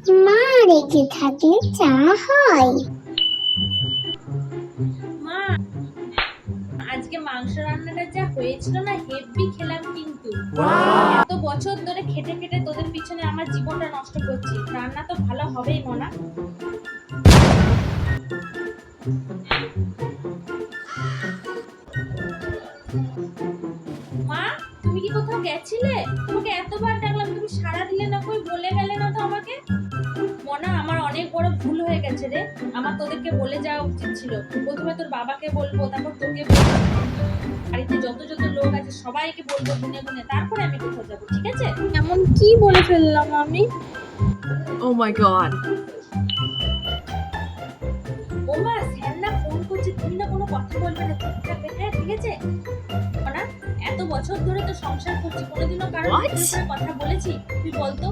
মা রেগে থাকলে চা হয়। মা, আজকে মাংস রান্নাটা যা হয়েছিল না, হেভি খেলাম কিন্তু। এত বছর ধরে খেটে খেটে তোদের পিছনে আমার জীবনটা নষ্ট করছি, রান্না তো ভালো হবেই মনা। মা, তুমি কি কোথাও গেছিলে? তোমাকে এতবার ডাকলাম, তুমি সাড়া দিলে না, কই বলে গেলে না তো আমাকে। মনা, আমার অনেক বড় ভুল হয়ে গেছে রে। আমার তোদেরকে বলে যাওয়া উচিত ছিল। প্রথমে তোর বাবাকে বলবো, তারপর তোকে বলবো, বাড়িতে যত যত লোক আছে সবাইকে বলবো গুনে গুনে, তারপরে আমি কোথাও যাবো, ঠিক আছে? এমন কি বলে ফেললাম আমি? Oh my god. ও মা, স্যার না ফোন করছে, তুমি না কোনো কথা বলবে না, চুপ থাকবে, হ্যাঁ ঠিক আছে? মনা, এত বছর ধরে তো সংসার করছি, কোনোদিনও কারোর What? মুখের উপরে কথা বলেছি? তুই বলতো।